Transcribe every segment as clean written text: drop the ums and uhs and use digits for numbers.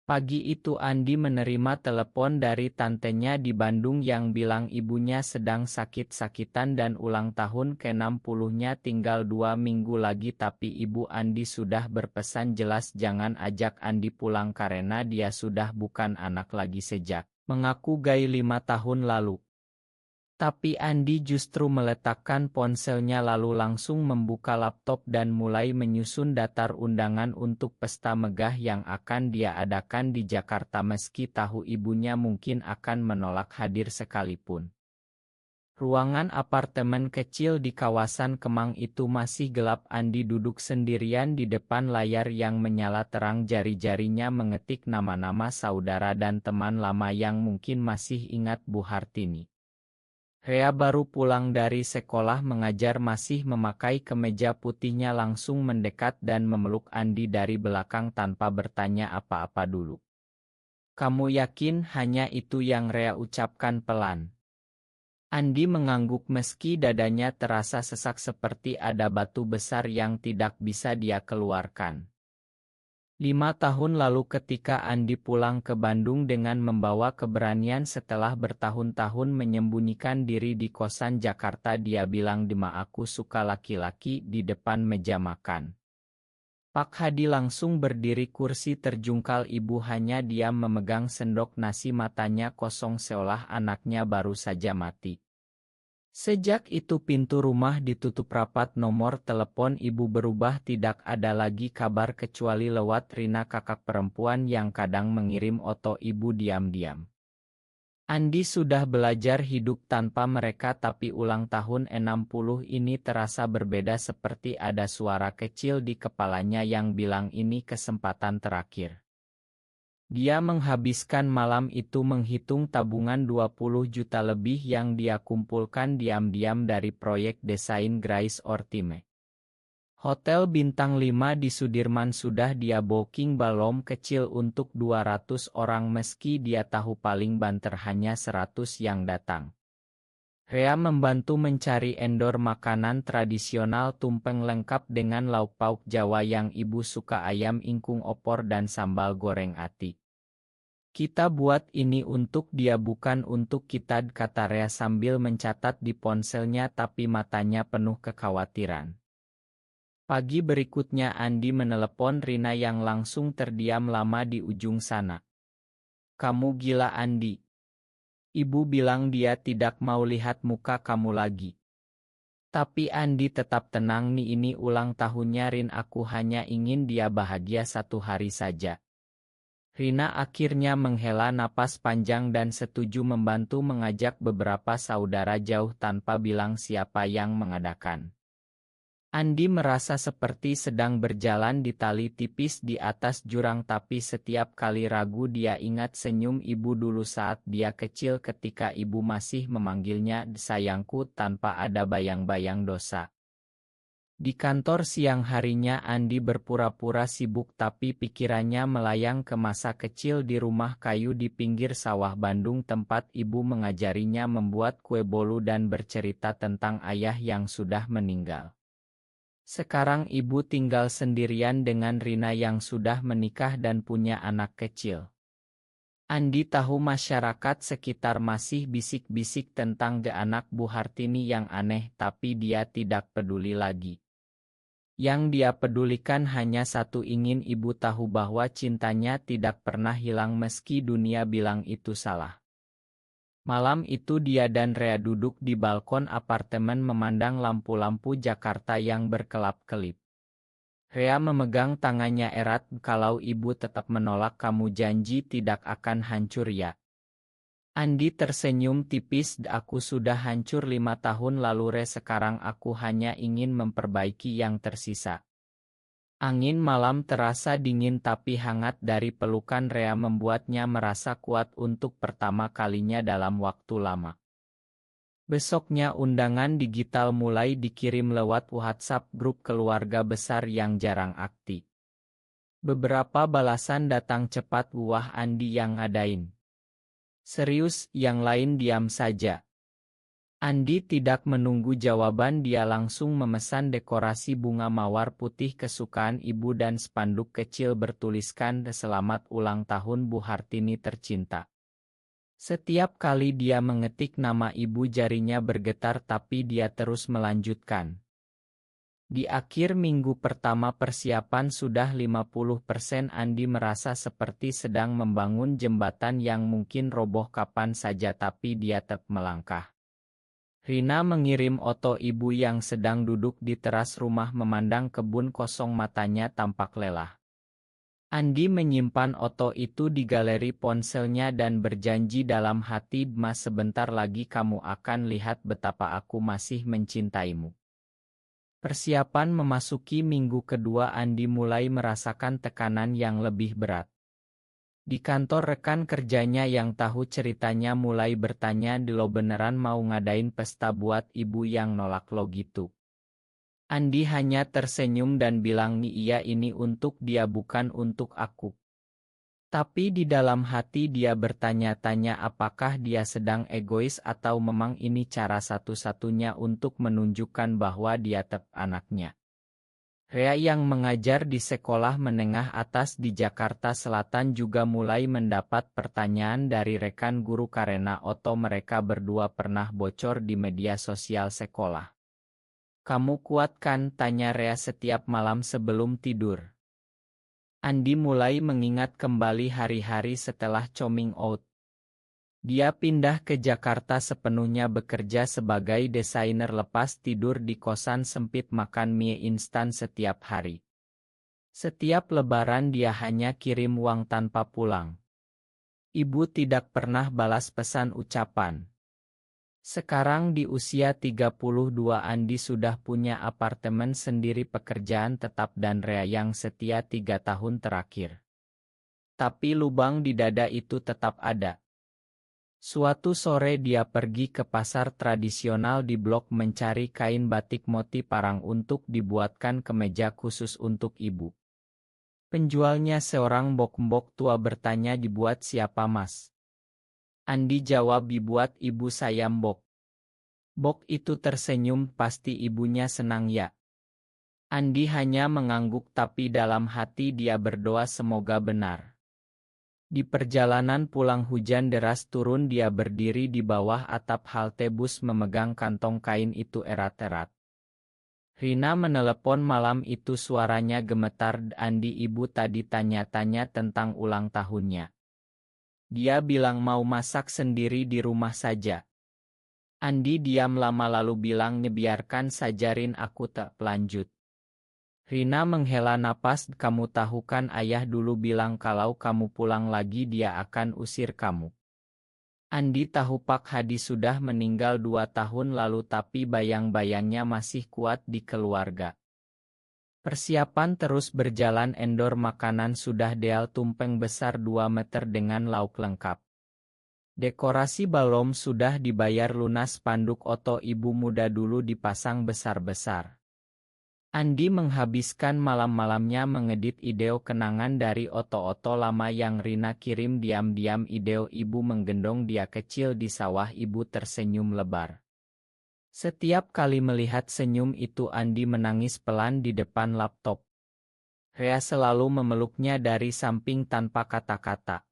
Pagi itu Andi menerima telepon dari tantenya di Bandung yang bilang ibunya sedang sakit-sakitan dan ulang tahun ke-60-nya tinggal 2 minggu lagi, tapi ibu Andi sudah berpesan jelas jangan ajak Andi pulang karena dia sudah bukan anak lagi sejak mengaku gay 5 tahun lalu. Tapi Andi justru meletakkan ponselnya lalu langsung membuka laptop dan mulai menyusun daftar undangan untuk pesta megah yang akan dia adakan di Jakarta meski tahu ibunya mungkin akan menolak hadir sekalipun. Ruangan apartemen kecil di kawasan Kemang itu masih gelap. Andi duduk sendirian di depan layar yang menyala terang, jari-jarinya mengetik nama-nama saudara dan teman lama yang mungkin masih ingat Bu Hartini. Rea baru pulang dari sekolah mengajar masih memakai kemeja putihnya langsung mendekat dan memeluk Andi dari belakang tanpa bertanya apa-apa dulu. "Kamu yakin hanya itu yang Rea ucapkan pelan?" Andi mengangguk meski dadanya terasa sesak seperti ada batu besar yang tidak bisa dia keluarkan. 5 tahun lalu ketika Andi pulang ke Bandung dengan membawa keberanian setelah bertahun-tahun menyembunyikan diri di kosan Jakarta, dia bilang "Dima, aku suka laki-laki" di depan meja makan. Pak Hadi langsung berdiri, kursi terjungkal, ibu hanya diam memegang sendok nasi, matanya kosong seolah anaknya baru saja mati. Sejak itu pintu rumah ditutup rapat, nomor telepon ibu berubah, tidak ada lagi kabar kecuali lewat Rina, kakak perempuan yang kadang mengirim foto ibu diam-diam. Andi sudah belajar hidup tanpa mereka, tapi ulang tahun 60 ini terasa berbeda, seperti ada suara kecil di kepalanya yang bilang ini kesempatan terakhir. Dia menghabiskan malam itu menghitung tabungan 20 juta lebih yang dia kumpulkan diam-diam dari proyek desain Grace Ortime. Hotel bintang 5 di Sudirman sudah dia booking balom kecil untuk 200 orang meski dia tahu paling banter hanya 100 yang datang. Rea membantu mencari endor makanan tradisional tumpeng lengkap dengan lauk pauk Jawa yang ibu suka, ayam ingkung, opor dan sambal goreng ati. "Kita buat ini untuk dia bukan untuk kita," kata Rea sambil mencatat di ponselnya tapi matanya penuh kekhawatiran. Pagi berikutnya Andi menelepon Rina yang langsung terdiam lama di ujung sana. "Kamu gila Andi. Ibu bilang dia tidak mau lihat muka kamu lagi." Tapi Andi tetap tenang. "Nih, ini ulang tahunnya Rin, aku hanya ingin dia bahagia 1 hari saja." Rina akhirnya menghela napas panjang dan setuju membantu mengajak beberapa saudara jauh tanpa bilang siapa yang mengadakan. Andi merasa seperti sedang berjalan di tali tipis di atas jurang, tapi setiap kali ragu dia ingat senyum ibu dulu saat dia kecil ketika ibu masih memanggilnya sayangku tanpa ada bayang-bayang dosa. Di kantor siang harinya Andi berpura-pura sibuk tapi pikirannya melayang ke masa kecil di rumah kayu di pinggir sawah Bandung tempat ibu mengajarinya membuat kue bolu dan bercerita tentang ayah yang sudah meninggal. Sekarang ibu tinggal sendirian dengan Rina yang sudah menikah dan punya anak kecil. Andi tahu masyarakat sekitar masih bisik-bisik tentang anak Bu Hartini yang aneh, tapi dia tidak peduli lagi. Yang dia pedulikan hanya satu, ingin ibu tahu bahwa cintanya tidak pernah hilang meski dunia bilang itu salah. Malam itu dia dan Rea duduk di balkon apartemen memandang lampu-lampu Jakarta yang berkelap-kelip. Rea memegang tangannya erat, "Kalau ibu tetap menolak, kamu janji tidak akan hancur ya?" Andi tersenyum tipis, "Aku sudah hancur 5 tahun lalu Re, sekarang aku hanya ingin memperbaiki yang tersisa." Angin malam terasa dingin tapi hangat dari pelukan Rea membuatnya merasa kuat untuk pertama kalinya dalam waktu lama. Besoknya undangan digital mulai dikirim lewat WhatsApp grup keluarga besar yang jarang aktif. Beberapa balasan datang cepat, "Wah, Andi yang ngadain." "Serius?" Yang lain diam saja. Andi tidak menunggu jawaban, dia langsung memesan dekorasi bunga mawar putih kesukaan ibu dan spanduk kecil bertuliskan "Selamat ulang tahun Bu Hartini tercinta". Setiap kali dia mengetik nama ibu jarinya bergetar tapi dia terus melanjutkan. Di akhir minggu pertama persiapan sudah 50%. Andi merasa seperti sedang membangun jembatan yang mungkin roboh kapan saja tapi dia tetap melangkah. Rina mengirim foto ibu yang sedang duduk di teras rumah memandang kebun kosong, matanya tampak lelah. Andi menyimpan foto itu di galeri ponselnya dan berjanji dalam hati, "Mas, sebentar lagi kamu akan lihat betapa aku masih mencintaimu." Persiapan memasuki minggu kedua, Andi mulai merasakan tekanan yang lebih berat. Di kantor, rekan kerjanya yang tahu ceritanya mulai bertanya, "Lo beneran mau ngadain pesta buat ibu yang nolak lo gitu?" Andi hanya tersenyum dan bilang, "Iya, ini untuk dia bukan untuk aku." Tapi di dalam hati dia bertanya-tanya apakah dia sedang egois atau memang ini cara satu-satunya untuk menunjukkan bahwa dia tetap anaknya. Rea yang mengajar di sekolah menengah atas di Jakarta Selatan juga mulai mendapat pertanyaan dari rekan guru karena foto mereka berdua pernah bocor di media sosial sekolah. "Kamu kuat kan?" tanya Rea setiap malam sebelum tidur. Andi mulai mengingat kembali hari-hari setelah coming out. Dia pindah ke Jakarta sepenuhnya bekerja sebagai desainer, lepas tidur di kosan sempit, makan mie instan setiap hari. Setiap lebaran dia hanya kirim uang tanpa pulang. Ibu tidak pernah balas pesan ucapan. Sekarang di usia 32 Andi sudah punya apartemen sendiri, pekerjaan tetap dan Rea yang setia 3 tahun terakhir. Tapi lubang di dada itu tetap ada. Suatu sore dia pergi ke pasar tradisional di Blok mencari kain batik motif parang untuk dibuatkan kemeja khusus untuk ibu. Penjualnya seorang mbok-mbok tua bertanya, "Dibuat siapa, Mas?" Andi jawab, "Dibuat ibu saya, Mbok." Mbok itu tersenyum, "Pasti ibunya senang ya." Andi hanya mengangguk tapi dalam hati dia berdoa semoga benar. Di perjalanan pulang hujan deras turun, dia berdiri di bawah atap halte bus memegang kantong kain itu erat-erat. Rina menelepon malam itu, suaranya gemetar, "Andi, ibu tadi tanya-tanya tentang ulang tahunnya. Dia bilang mau masak sendiri di rumah saja." Andi diam lama lalu bilang, "Biarkan saja Rin, aku tak lanjut." Rina menghela napas, "Kamu tahu kan ayah dulu bilang kalau kamu pulang lagi dia akan usir kamu." Andi tahu Pak Hadi sudah meninggal 2 tahun lalu tapi bayang-bayangnya masih kuat di keluarga. Persiapan terus berjalan, endor makanan sudah deal, tumpeng besar 2 meter dengan lauk lengkap. Dekorasi balon sudah dibayar lunas, spanduk foto ibu muda dulu dipasang besar-besar. Andi menghabiskan malam-malamnya mengedit ide kenangan dari foto-foto lama yang Rina kirim diam-diam. Ide ibu menggendong dia kecil di sawah, ibu tersenyum lebar. Setiap kali melihat senyum itu Andi menangis pelan di depan laptop. Rea selalu memeluknya dari samping tanpa kata-kata.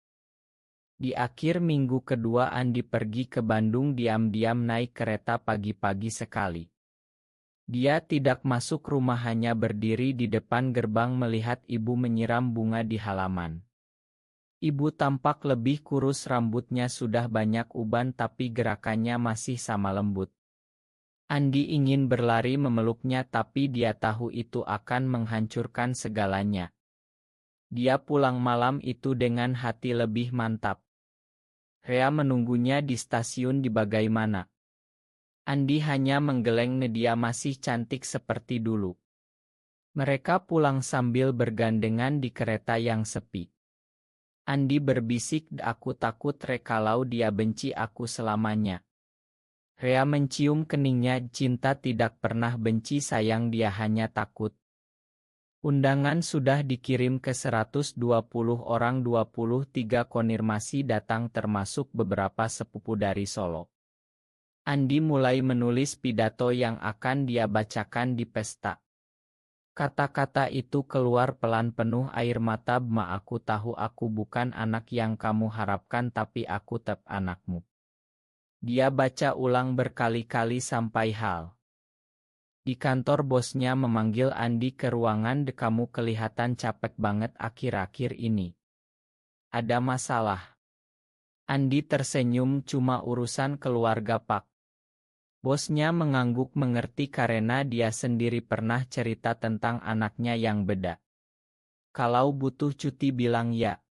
Di akhir minggu kedua Andi pergi ke Bandung diam-diam naik kereta pagi-pagi sekali. Dia tidak masuk rumah, hanya berdiri di depan gerbang melihat ibu menyiram bunga di halaman. Ibu tampak lebih kurus, rambutnya sudah banyak uban tapi gerakannya masih sama lembut. Andi ingin berlari memeluknya tapi dia tahu itu akan menghancurkan segalanya. Dia pulang malam itu dengan hati lebih mantap. Rea menunggunya di stasiun di Bagaimana. Andi hanya menggeleng, dia masih cantik seperti dulu. Mereka pulang sambil bergandengan di kereta yang sepi. Andi berbisik, "Aku takut Re kalau dia benci aku selamanya." Rea mencium keningnya, "Cinta tidak pernah benci sayang, dia hanya takut." Undangan sudah dikirim ke 120 orang, 23 konfirmasi datang termasuk beberapa sepupu dari Solo. Andi mulai menulis pidato yang akan dia bacakan di pesta. Kata-kata itu keluar pelan penuh air mata. "Ma, aku tahu aku bukan anak yang kamu harapkan, tapi aku tetap anakmu." Dia baca ulang berkali-kali sampai hal. Di kantor bosnya memanggil Andi ke ruangan. "Kamu kelihatan capek banget akhir-akhir ini. Ada masalah?" Andi tersenyum. "Cuma urusan keluarga, Pak." Bosnya mengangguk, mengerti karena dia sendiri pernah cerita tentang anaknya yang beda. "Kalau butuh cuti bilang ya."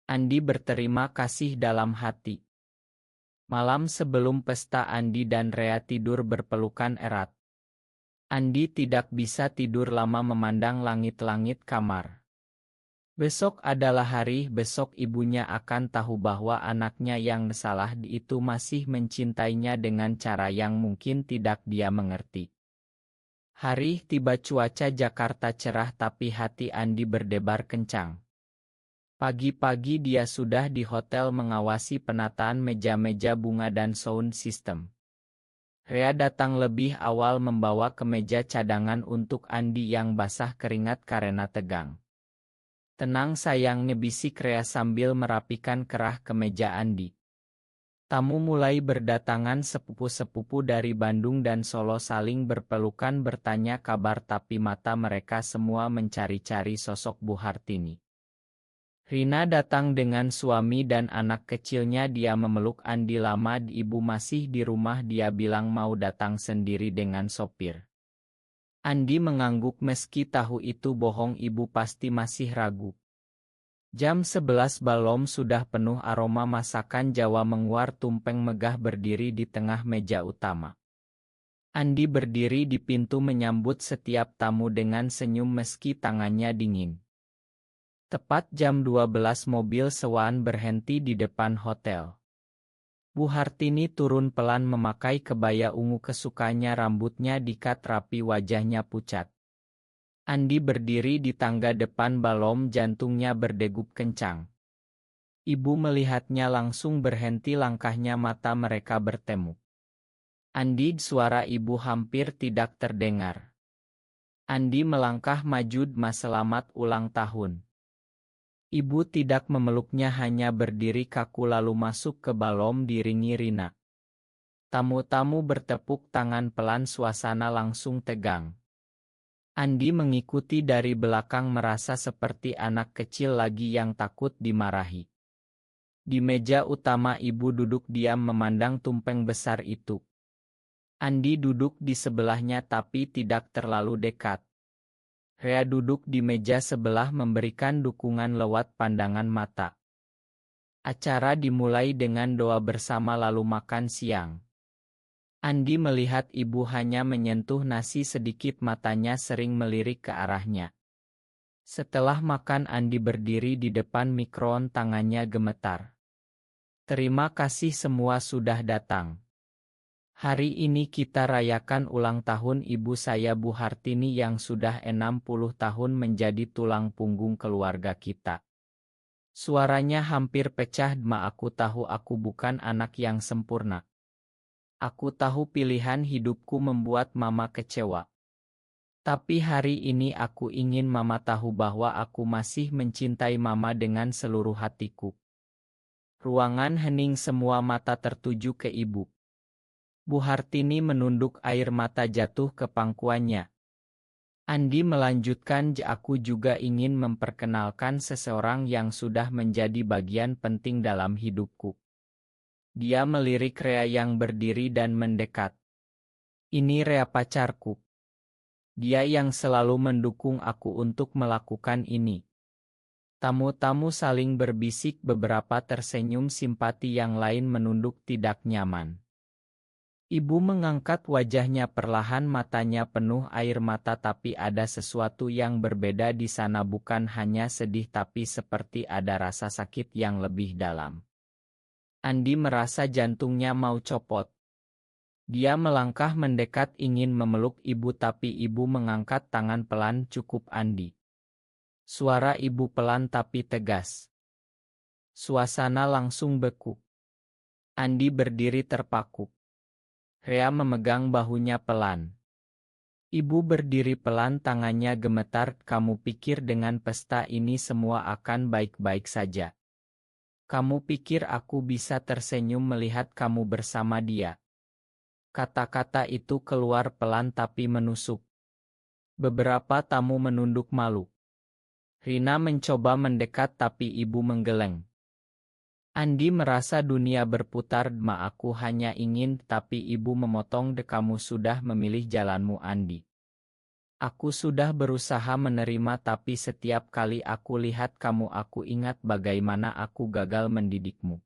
Andi berterima kasih dalam hati. Malam sebelum pesta, Andi dan Rea tidur berpelukan erat. Andi tidak bisa tidur lama memandang langit-langit kamar. Besok adalah hari, besok ibunya akan tahu bahwa anaknya yang salah itu masih mencintainya dengan cara yang mungkin tidak dia mengerti. Hari tiba, cuaca Jakarta cerah tapi hati Andi berdebar kencang. Pagi-pagi dia sudah di hotel mengawasi penataan meja-meja bunga dan sound system. Rea datang lebih awal membawa kemeja cadangan untuk Andi yang basah keringat karena tegang. "Tenang sayang," bisik Rea sambil merapikan kerah kemeja Andi. Tamu mulai berdatangan, sepupu-sepupu dari Bandung dan Solo saling berpelukan bertanya kabar, tapi mata mereka semua mencari-cari sosok Bu Hartini. Rina datang dengan suami dan anak kecilnya. Dia memeluk Andi. "Lama ibu masih di rumah?" Dia bilang mau datang sendiri dengan sopir. Andi mengangguk meski tahu itu bohong, ibu pasti masih ragu. Jam 11 balom sudah penuh aroma masakan Jawa menguar. Tumpeng megah berdiri di tengah meja utama. Andi berdiri di pintu menyambut setiap tamu dengan senyum meski tangannya dingin. Tepat jam 12 mobil sewaan berhenti di depan hotel. Bu Hartini turun pelan memakai kebaya ungu kesukaannya, rambutnya dikat rapi, wajahnya pucat. Andi berdiri di tangga depan balom, jantungnya berdegup kencang. Ibu melihatnya langsung berhenti langkahnya, mata mereka bertemu. "Andi," suara ibu hampir tidak terdengar. Andi melangkah maju. "Ma, selamat ulang tahun." Ibu tidak memeluknya, hanya berdiri kaku lalu masuk ke balom diringi Rina. Tamu-tamu bertepuk tangan pelan, suasana langsung tegang. Andi mengikuti dari belakang merasa seperti anak kecil lagi yang takut dimarahi. Di meja utama ibu duduk diam memandang tumpeng besar itu. Andi duduk di sebelahnya tapi tidak terlalu dekat. Rea duduk di meja sebelah memberikan dukungan lewat pandangan mata. Acara dimulai dengan doa bersama lalu makan siang. Andi melihat ibu hanya menyentuh nasi sedikit, matanya sering melirik ke arahnya. Setelah makan Andi berdiri di depan mikroon, tangannya gemetar. "Terima kasih semua sudah datang. Hari ini kita rayakan ulang tahun ibu saya Bu Hartini yang sudah 60 tahun menjadi tulang punggung keluarga kita." Suaranya hampir pecah. "Ma, aku tahu aku bukan anak yang sempurna. Aku tahu pilihan hidupku membuat Mama kecewa. Tapi hari ini aku ingin Mama tahu bahwa aku masih mencintai Mama dengan seluruh hatiku." Ruangan hening, semua mata tertuju ke ibu. Bu Hartini menunduk, air mata jatuh ke pangkuannya. Andi melanjutkan, "Aku juga ingin memperkenalkan seseorang yang sudah menjadi bagian penting dalam hidupku." Dia melirik Rea yang berdiri dan mendekat. "Ini Rea, pacarku. Dia yang selalu mendukung aku untuk melakukan ini." Tamu-tamu saling berbisik, beberapa tersenyum simpati, yang lain menunduk tidak nyaman. Ibu mengangkat wajahnya perlahan, matanya penuh air mata, tapi ada sesuatu yang berbeda di sana, bukan hanya sedih tapi seperti ada rasa sakit yang lebih dalam. Andi merasa jantungnya mau copot. Dia melangkah mendekat ingin memeluk ibu, tapi ibu mengangkat tangan pelan. "Cukup Andi." Suara ibu pelan tapi tegas. Suasana langsung beku. Andi berdiri terpaku. Rea memegang bahunya pelan. Ibu berdiri pelan, tangannya gemetar. Kamu pikir dengan pesta ini semua akan baik-baik saja? Kamu pikir aku bisa tersenyum melihat kamu bersama dia? Kata-kata itu keluar pelan tapi menusuk. Beberapa tamu menunduk malu. Rina mencoba mendekat tapi ibu menggeleng. Andi merasa dunia berputar. Aku hanya ingin, tapi ibu memotong. Kamu sudah memilih jalanmu, Andi. Aku sudah berusaha menerima, tapi setiap kali aku lihat kamu aku ingat bagaimana aku gagal mendidikmu.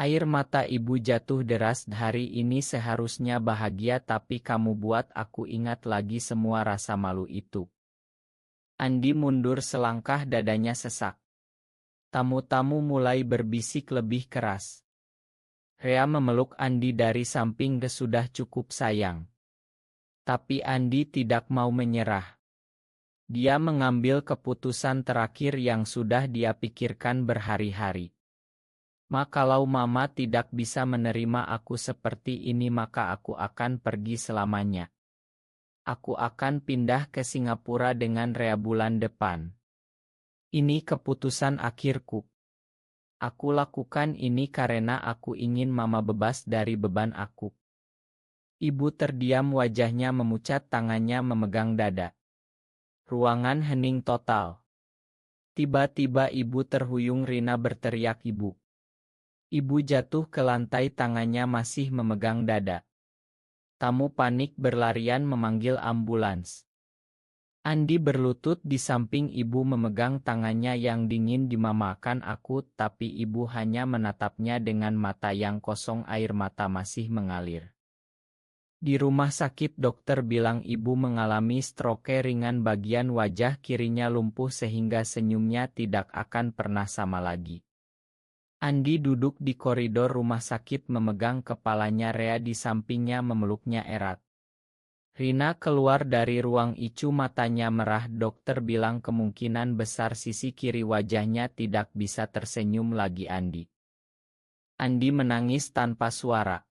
Air mata ibu jatuh deras. Hari ini seharusnya bahagia, tapi kamu buat aku ingat lagi semua rasa malu itu. Andi mundur selangkah, dadanya sesak. Tamu-tamu mulai berbisik lebih keras. Rea memeluk Andi dari samping. Sudah cukup sayang. Tapi Andi tidak mau menyerah. Dia mengambil keputusan terakhir yang sudah dia pikirkan berhari-hari. Kalau mama tidak bisa menerima aku seperti ini, maka aku akan pergi selamanya. Aku akan pindah ke Singapura dengan Rea bulan depan. Ini keputusan akhirku. Aku lakukan ini karena aku ingin mama bebas dari beban aku. Ibu terdiam, wajahnya memucat, tangannya memegang dada. Ruangan hening total. Tiba-tiba ibu terhuyung. Rina berteriak, "Ibu!" Ibu jatuh ke lantai, tangannya masih memegang dada. Tamu panik berlarian memanggil ambulans. Andi berlutut di samping ibu memegang tangannya yang dingin. "Dimamakan aku," tapi ibu hanya menatapnya dengan mata yang kosong, air mata masih mengalir. Di rumah sakit dokter bilang ibu mengalami stroke ringan, bagian wajah kirinya lumpuh sehingga senyumnya tidak akan pernah sama lagi. Andi duduk di koridor rumah sakit memegang kepalanya, Rea di sampingnya memeluknya erat. Rina keluar dari ruang ICU, matanya merah. Dokter bilang kemungkinan besar sisi kiri wajahnya tidak bisa tersenyum lagi. Andi menangis tanpa suara.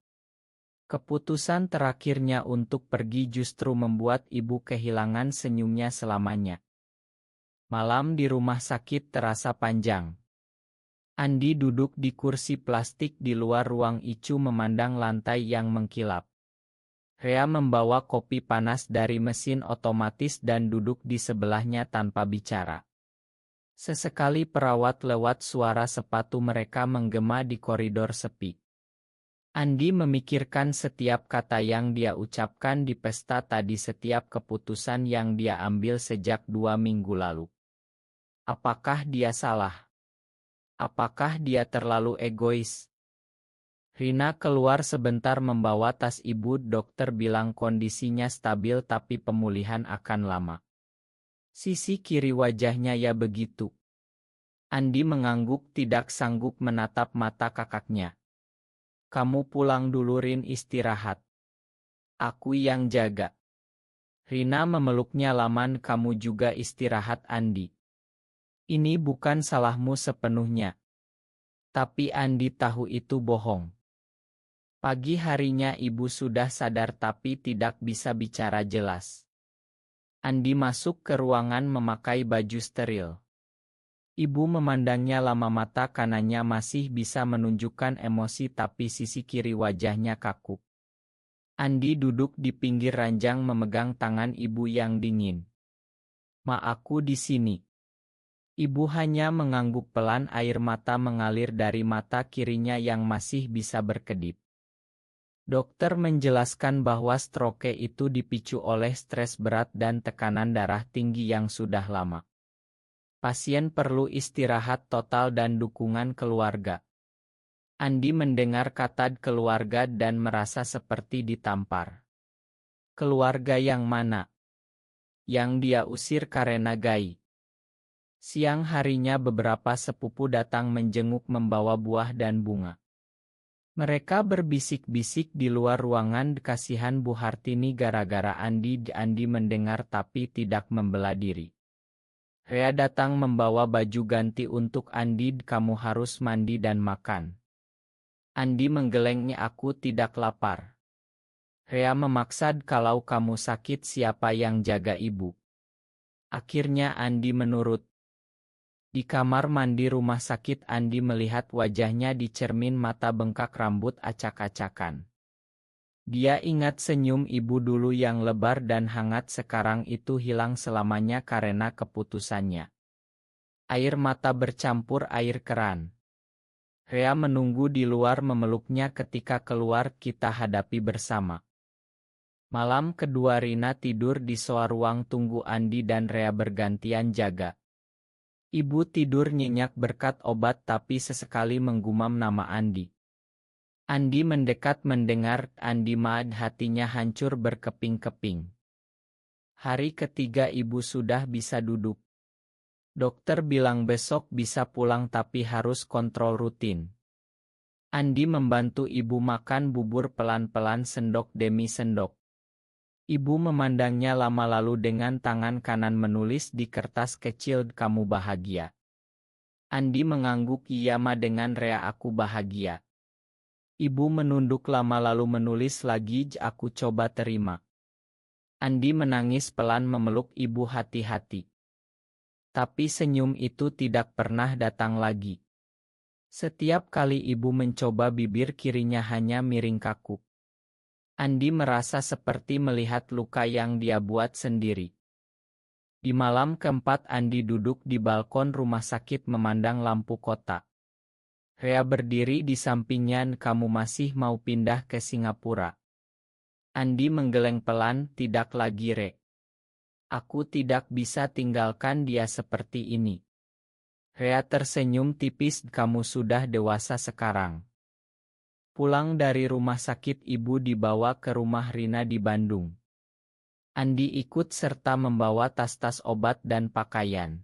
Keputusan terakhirnya untuk pergi justru membuat ibu kehilangan senyumnya selamanya. Malam di rumah sakit terasa panjang. Andi duduk di kursi plastik di luar ruang ICU memandang lantai yang mengkilap. Rea membawa kopi panas dari mesin otomatis dan duduk di sebelahnya tanpa bicara. Sesekali perawat lewat, suara sepatu mereka menggema di koridor sepi. Andi memikirkan setiap kata yang dia ucapkan di pesta tadi, setiap keputusan yang dia ambil sejak 2 minggu lalu. Apakah dia salah? Apakah dia terlalu egois? Rina keluar sebentar membawa tas ibu. Dokter bilang kondisinya stabil tapi pemulihan akan lama. Sisi kiri wajahnya ya begitu. Andi mengangguk, tidak sanggup menatap mata kakaknya. "Kamu pulang dulu, Rin, istirahat. Aku yang jaga." Rina memeluknya laman. "Kamu juga istirahat, Andi. Ini bukan salahmu sepenuhnya." Tapi Andi tahu itu bohong. Pagi harinya ibu sudah sadar tapi tidak bisa bicara jelas. Andi masuk ke ruangan memakai baju steril. Ibu memandangnya lama, mata kanannya masih bisa menunjukkan emosi tapi sisi kiri wajahnya kaku. Andi duduk di pinggir ranjang memegang tangan ibu yang dingin. "Ma, aku di sini." Ibu hanya mengangguk pelan, air mata mengalir dari mata kirinya yang masih bisa berkedip. Dokter menjelaskan bahwa stroke itu dipicu oleh stres berat dan tekanan darah tinggi yang sudah lama. Pasien perlu istirahat total dan dukungan keluarga. Andi mendengar kata keluarga dan merasa seperti ditampar. Keluarga yang mana? Yang dia usir karena Gai. Siang harinya beberapa sepupu datang menjenguk membawa buah dan bunga. Mereka berbisik-bisik di luar ruangan, kasihan Bu Hartini gara-gara Andi. Andi mendengar tapi tidak membela diri. Rea datang membawa baju ganti untuk Andi. "Kamu harus mandi dan makan." Andi menggelengnya, "Aku tidak lapar." Rea memaksa, kalau kamu sakit siapa yang jaga ibu? Akhirnya Andi menurut. Di kamar mandi rumah sakit Andi melihat wajahnya di cermin mata bengkak rambut acak-acakan. Dia ingat senyum ibu dulu yang lebar dan hangat sekarang itu hilang selamanya karena keputusannya. Air mata bercampur air keran. Rea menunggu di luar memeluknya ketika keluar kita hadapi bersama. Malam kedua Rina tidur di sofa ruang tunggu Andi dan Rea bergantian jaga. Ibu tidur nyenyak berkat obat tapi sesekali menggumam nama Andi. Andi mendekat mendengar Andi mad hatinya hancur berkeping-keping. Hari ketiga ibu sudah bisa duduk. Dokter bilang besok bisa pulang tapi harus kontrol rutin. Andi membantu ibu makan bubur pelan-pelan sendok demi sendok. Ibu memandangnya lama lalu dengan tangan kanan menulis di kertas kecil kamu bahagia. Andi mengangguk iya dengan Rea aku bahagia. Ibu menunduk lama lalu menulis lagi aku coba terima. Andi menangis pelan memeluk ibu hati-hati. Tapi senyum itu tidak pernah datang lagi. Setiap kali ibu mencoba bibir kirinya hanya miring kaku. Andi merasa seperti melihat luka yang dia buat sendiri. Di malam keempat Andi duduk di balkon rumah sakit memandang lampu kota. Rea berdiri di sampingnya kamu masih mau pindah ke Singapura. Andi menggeleng pelan tidak lagi Re. Aku tidak bisa tinggalkan dia seperti ini. Rea tersenyum tipis kamu sudah dewasa sekarang. Pulang dari rumah sakit ibu dibawa ke rumah Rina di Bandung. Andi ikut serta membawa tas-tas obat dan pakaian.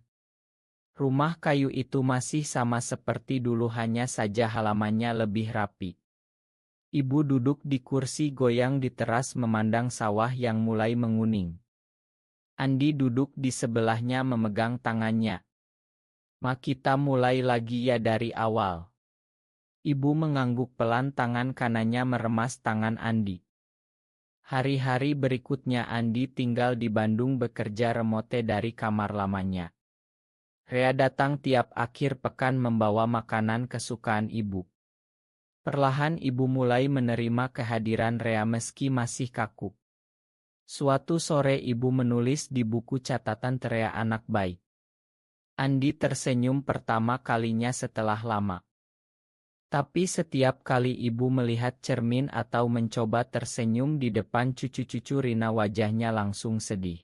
Rumah kayu itu masih sama seperti dulu hanya saja halamannya lebih rapi. Ibu duduk di kursi goyang di teras memandang sawah yang mulai menguning. Andi duduk di sebelahnya memegang tangannya. Ma kita mulai lagi ya dari awal. Ibu mengangguk pelan tangan kanannya meremas tangan Andi. Hari-hari berikutnya Andi tinggal di Bandung bekerja remote dari kamar lamanya. Rea datang tiap akhir pekan membawa makanan kesukaan ibu. Perlahan ibu mulai menerima kehadiran Rea meski masih kaku. Suatu sore ibu menulis di buku catatan Rea anak baik. Andi tersenyum pertama kalinya setelah lama. Tapi setiap kali ibu melihat cermin atau mencoba tersenyum di depan cucu-cucu Rina wajahnya langsung sedih.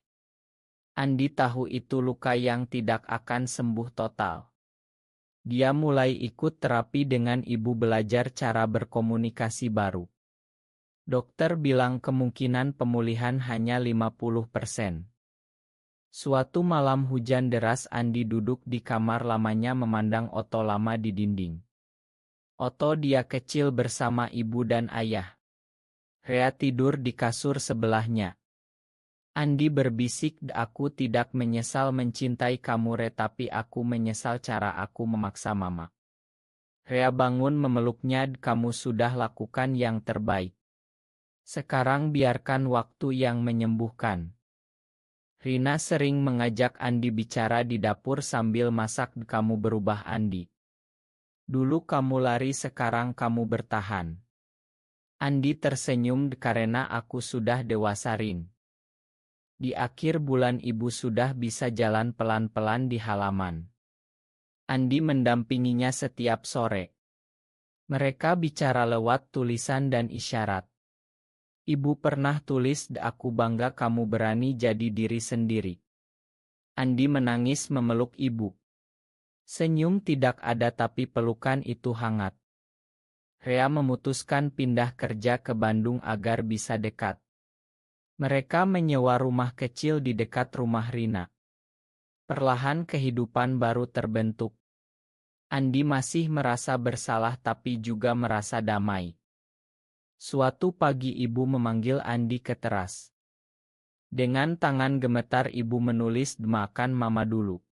Andi tahu itu luka yang tidak akan sembuh total. Dia mulai ikut terapi dengan ibu belajar cara berkomunikasi baru. Dokter bilang kemungkinan pemulihan hanya 50%. Suatu malam hujan deras Andi duduk di kamar lamanya memandang oto lama di dinding. Oto dia kecil bersama ibu dan ayah. Rea tidur di kasur sebelahnya. Andi berbisik, aku tidak menyesal mencintai kamu Re tapi aku menyesal cara aku memaksa mama. Rea bangun memeluknya, kamu sudah lakukan yang terbaik. Sekarang biarkan waktu yang menyembuhkan. Rina sering mengajak Andi bicara di dapur sambil masak, kamu berubah Andi. Dulu kamu lari sekarang kamu bertahan. Andi tersenyum karena aku sudah dewasa Rin. Di akhir bulan ibu sudah bisa jalan pelan-pelan di halaman. Andi mendampinginya setiap sore. Mereka bicara lewat tulisan dan isyarat. Ibu pernah tulis, aku bangga kamu berani jadi diri sendiri. Andi menangis memeluk ibu. Senyum tidak ada tapi pelukan itu hangat. Rea memutuskan pindah kerja ke Bandung agar bisa dekat. Mereka menyewa rumah kecil di dekat rumah Rina. Perlahan kehidupan baru terbentuk. Andi masih merasa bersalah tapi juga merasa damai. Suatu pagi ibu memanggil Andi ke teras. Dengan tangan gemetar ibu menulis, makan mama dulu.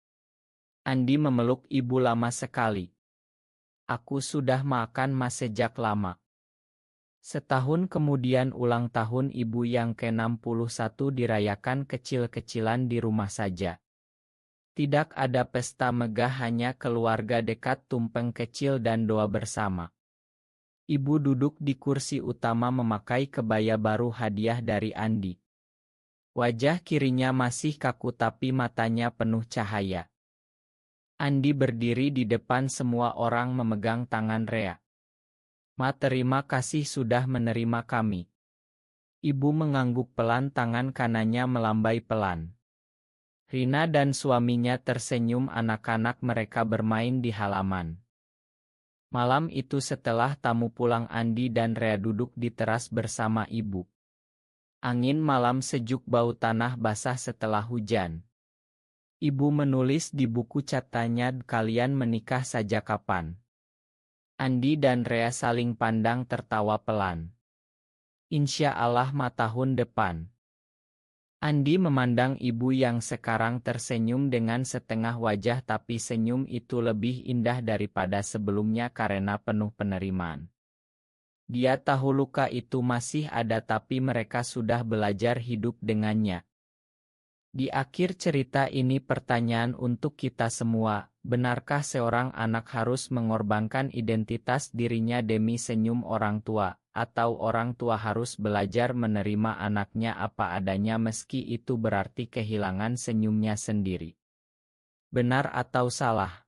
Andi memeluk ibu lama sekali. Aku sudah makan ma sejak lama. Setahun kemudian ulang tahun ibu yang ke-61 dirayakan kecil-kecilan di rumah saja. Tidak ada pesta megah, hanya keluarga dekat, tumpeng kecil dan doa bersama. Ibu duduk di kursi utama memakai kebaya baru hadiah dari Andi. Wajah kirinya masih kaku tapi matanya penuh cahaya. Andi berdiri di depan semua orang memegang tangan Rea. "Ma, terima kasih sudah menerima kami." Ibu mengangguk pelan, tangan kanannya melambai pelan. Rina dan suaminya tersenyum, anak-anak mereka bermain di halaman. Malam itu setelah tamu pulang, Andi dan Rea duduk di teras bersama ibu. Angin malam sejuk, bau tanah basah setelah hujan. Ibu menulis di buku catatannya, "Kalian menikah saja kapan?" Andi dan Rea saling pandang tertawa pelan. "Insya Allah Ma, tahun depan." Andi memandang ibu yang sekarang tersenyum dengan setengah wajah, tapi senyum itu lebih indah daripada sebelumnya karena penuh penerimaan. Dia tahu luka itu masih ada, tapi mereka sudah belajar hidup dengannya. Di akhir cerita ini pertanyaan untuk kita semua, benarkah seorang anak harus mengorbankan identitas dirinya demi senyum orang tua, atau orang tua harus belajar menerima anaknya apa adanya meski itu berarti kehilangan senyumnya sendiri? Benar atau salah?